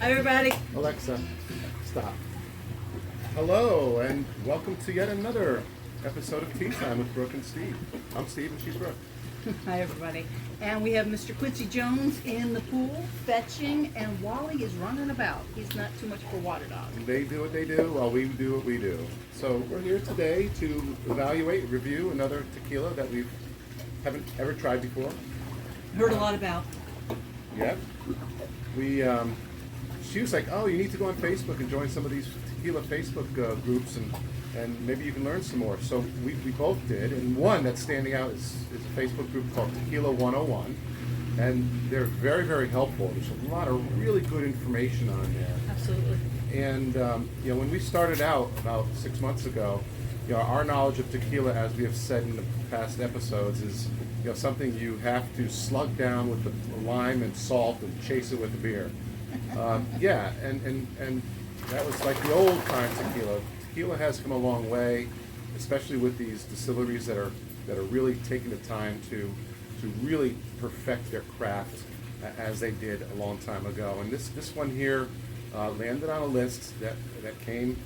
Hi, everybody. Alexa, stop. Hello, and welcome to yet another episode of Tea Time with Brooke and Steve. I'm Steve, and she's Brooke. Hi, everybody. And we have Mr. Quincy Jones in the pool fetching, and Wally is running about. He's not too much for water dog. They do what they do while we do what we do. So we're here today to evaluate, review another tequila that we haven't ever tried before. Heard a lot about. Yep. She was like, oh, you need to go on Facebook and join some of these tequila Facebook groups, and maybe you can learn some more. So we both did, and one that's standing out is a Facebook group called Tequila 101, and they're very, very helpful. There's a lot of really good information on there. Absolutely. And when we started out about 6 months ago, our knowledge of tequila, as we have said in the past episodes, is something you have to slug down with the lime and salt and chase it with the beer. And that was like the old time tequila. Tequila has come a long way, especially with these distilleries that are really taking the time to really perfect their craft as they did a long time ago. And this one here landed on a list that came,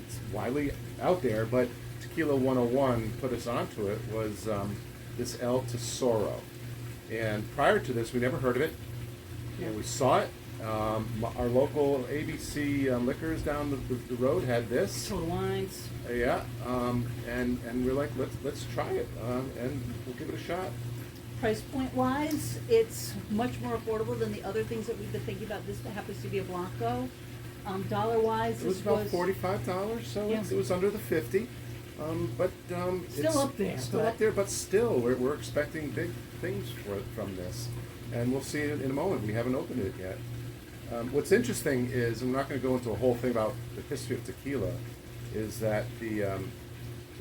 it's widely out there, but Tequila 101 put us onto it, was this El Tesoro. And prior to this, we never heard of it. And we saw it. Our local ABC Liquors down the road had this. Total Wines. And we're like, let's try it, and we'll give it a shot. Price point wise, it's much more affordable than the other things that we've been thinking about. This happens to be a Blanco. Dollar wise, It was about $45, so it was under the 50. But still it's up there. Still up there, but still, we're expecting big things from this, and we'll see it in a moment. We haven't opened it yet. What's interesting is, and I'm not going to go into a whole thing about the history of tequila, is that the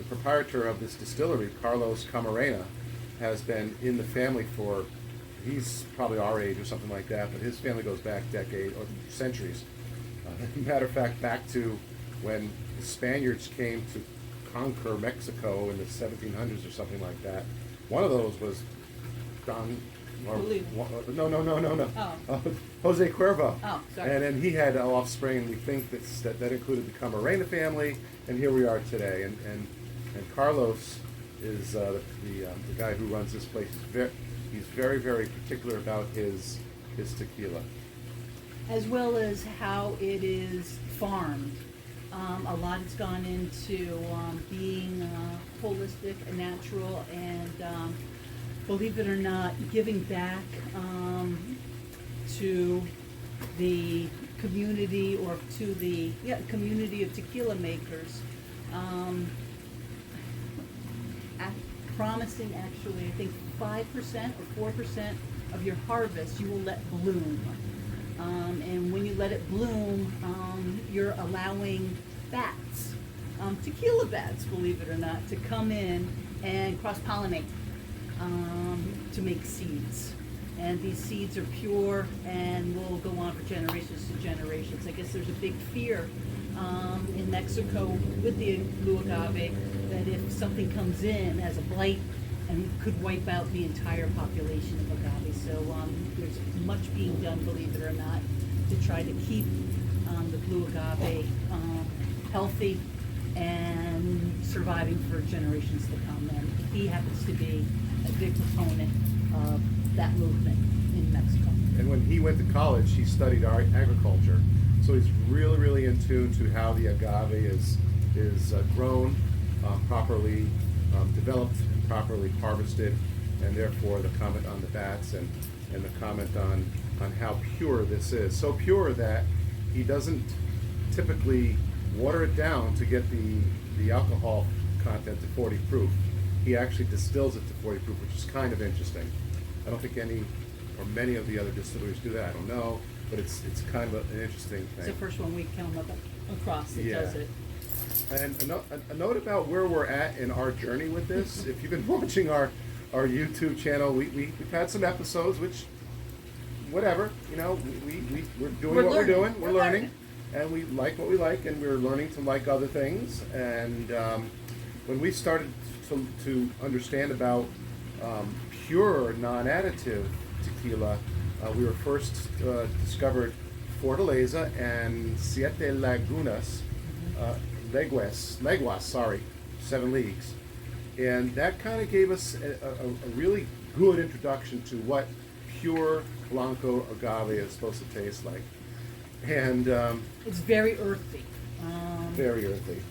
proprietor of this distillery, Carlos Camarena, has been in the family for, he's probably our age or something like that, but his family goes back decades or centuries. Matter of fact, back to when the Spaniards came to conquer Mexico in the 1700s or something like that. One of those was Don. Jose Cuervo. Oh, sorry. And he had offspring, and we think that included the Camarena family, and here we are today. And Carlos is the guy who runs this place. He's very, very particular about his tequila. As well as how it is farmed. A lot has gone into being holistic and natural, and believe it or not, giving back to the community, or to the community of tequila makers. Promising, actually, I think 5% or 4% of your harvest you will let bloom. And when you let it bloom, you're allowing bats, tequila bats, believe it or not, to come in and cross-pollinate to make seeds. And these seeds are pure and will go on for generations to generations. I guess there's a big fear in Mexico with the blue agave that if something comes in as a blight, and could wipe out the entire population of agave. So there's much being done, believe it or not, to try to keep the blue agave healthy and surviving for generations to come. And he happens to be a big proponent of that movement in Mexico. And when he went to college, he studied agriculture. So he's really, really in tune to how the agave is grown, properly developed, properly harvested, and therefore the comment on the bats and the comment on how pure this is. So pure that he doesn't typically water it down to get the alcohol content to 40 proof. He actually distills it to 40 proof, which is kind of interesting. I don't think any or many of the other distilleries do that. I don't know, but it's kind of an interesting thing. It's the first one we come across that does it. And a note about where we're at in our journey with this. If you've been watching our YouTube channel, we've had some episodes, which, whatever, we're doing what we're doing. We're learning, and we like what we like, and we're learning to like other things. And when we started to understand about pure, non-additive tequila, we were first discovered Fortaleza and Siete Lagunas, Leguas, sorry, 7 leagues. And that kind of gave us a really good introduction to what pure Blanco agave is supposed to taste like. And It's very earthy. very earthy.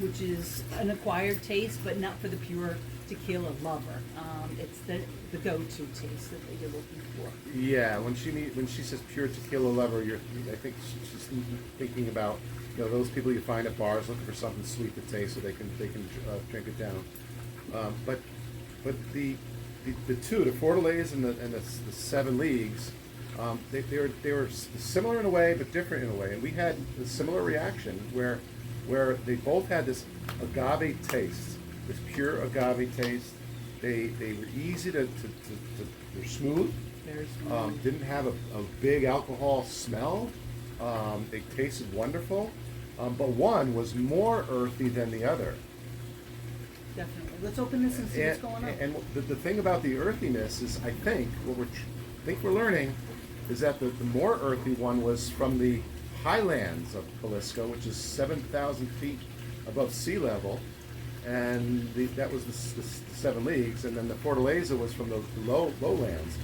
Which is an acquired taste, but not for the pure tequila lover. It's the go-to taste that you're looking for. Yeah, when she says pure tequila lover, I think she's thinking about those people you find at bars looking for something sweet to taste so they can drink it down. But the two, the Fortaleza and the 7 leagues, they were similar in a way but different in a way, and we had a similar reaction where they both had this agave taste, this pure agave taste. They were easy they're smooth. Very smooth. Didn't have a big alcohol smell. They tasted wonderful, but one was more earthy than the other. Definitely. Let's open this and see what's going on. And the thing about the earthiness is, I think what we're learning is that the more earthy one was from the highlands of Jalisco, which is 7,000 feet above sea level, and that was the 7 leagues, and then the Fortaleza was from the lowlands.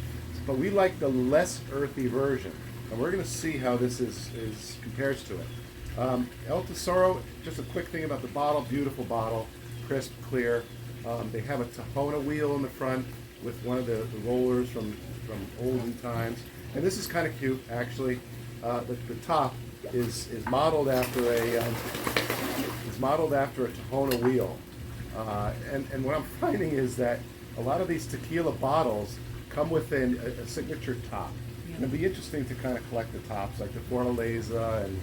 But we like the less earthy version, and we're going to see how this compares to it. El Tesoro, just a quick thing about the bottle, beautiful bottle, crisp, clear. They have a Tahona wheel in the front with one of the rollers from olden times, and this is kind of cute actually. The top is modeled after a Tahona wheel, and what I'm finding is that a lot of these tequila bottles come with a signature top. Yeah. And it'd be interesting to kind of collect the tops, like the Fortaleza and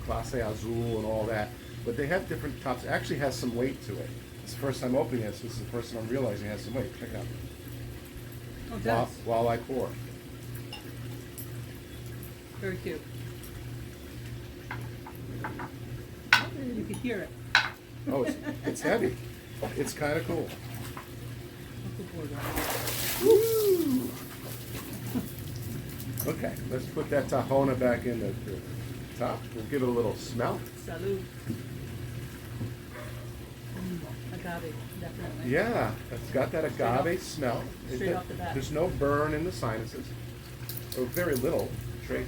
Clase Azul and all that. But they have different tops. It actually has some weight to it. It's the first time opening this. This is the first time I'm realizing it has some weight. Check it out. Oh, it does. While I pour. Very cute. You can hear it. Oh, it's heavy. It's kind of cool. Woo! Okay, let's put that Tahona back in the top. We'll give it a little smell. Salud. Agave, definitely. Yeah, it's got that agave smell. Straight off the bat. There's no burn in the sinuses, or very little trace.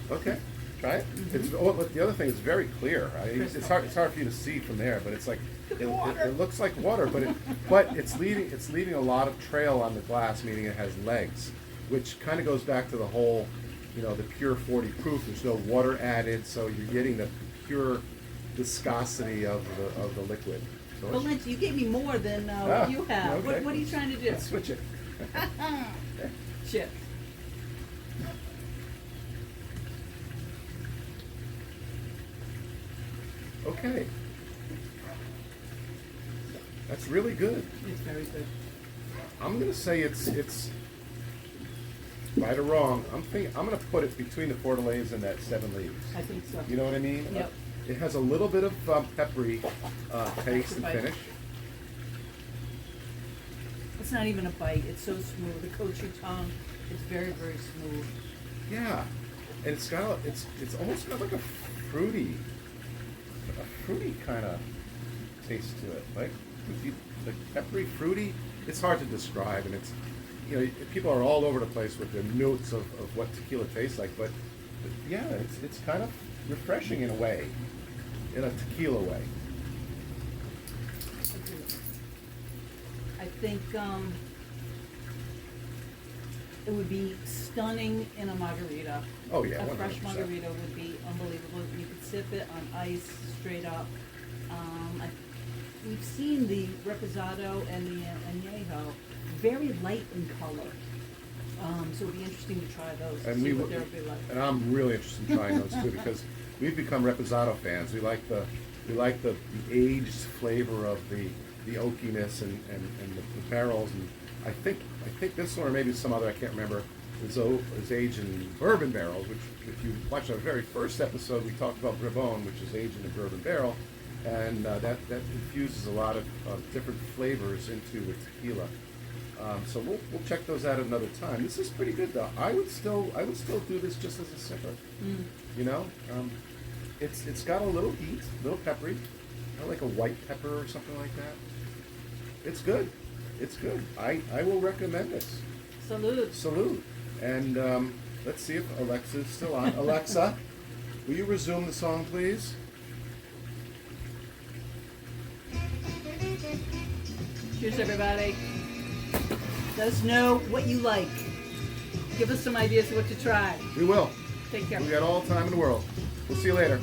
Okay, try it. But the other thing is very clear. It's hard for you to see from there, but it's like it looks like water, but it's leaving a lot of trail on the glass, meaning it has legs, which kind of goes back to the whole, the pure 40 proof. There's no water added, so you're getting the pure viscosity of the liquid. So Well, Lynch, you gave me more than you have. Okay. What are you trying to do? Let's switch it. Chip. Okay. That's really good. It's very good. I'm gonna say it's right or wrong. I'm gonna put it between the Fortaleza and that 7 leagues. I think so. You know what I mean? Yep. It has a little bit of peppery taste and Bite. finish. It's not even a bite. It's so smooth. It coats your tongue. It's very, very smooth. Yeah, and it's almost got like a fruity kind of taste to it, like peppery, fruity. It's hard to describe, and it's people are all over the place with their notes of what tequila tastes like, but yeah, it's kind of refreshing in a way, in a tequila way. I think it would be stunning in a margarita. Oh yeah, A fresh 100%. margarita would be unbelievable. You could sip it on ice, straight up. We've seen the Reposado and the Añejo, very light in color. So it'd be interesting to try those, And see what they'll be like. and I'm really interested in trying those too, because we've become Reposado fans. We like the aged flavor of the oakiness and the barrels, and I think this one or maybe some other, I can't remember, is aged in bourbon barrels, which if you watch our very first episode, we talked about Brabon, which is aged in a bourbon barrel, and that infuses a lot of different flavors into the tequila. So we'll check those out another time. This is pretty good though. I would still do this just as a sipper. You know, it's got a little heat, a little peppery, kind of like a white pepper or something like that. It's good. It's good. I will recommend this. Salute. Salute. And let's see if Alexa's still on. Alexa, will you resume the song, please? Cheers, everybody. Let us know what you like. Give us some ideas of what to try. We will. Take care. We got all the time in the world. We'll see you later.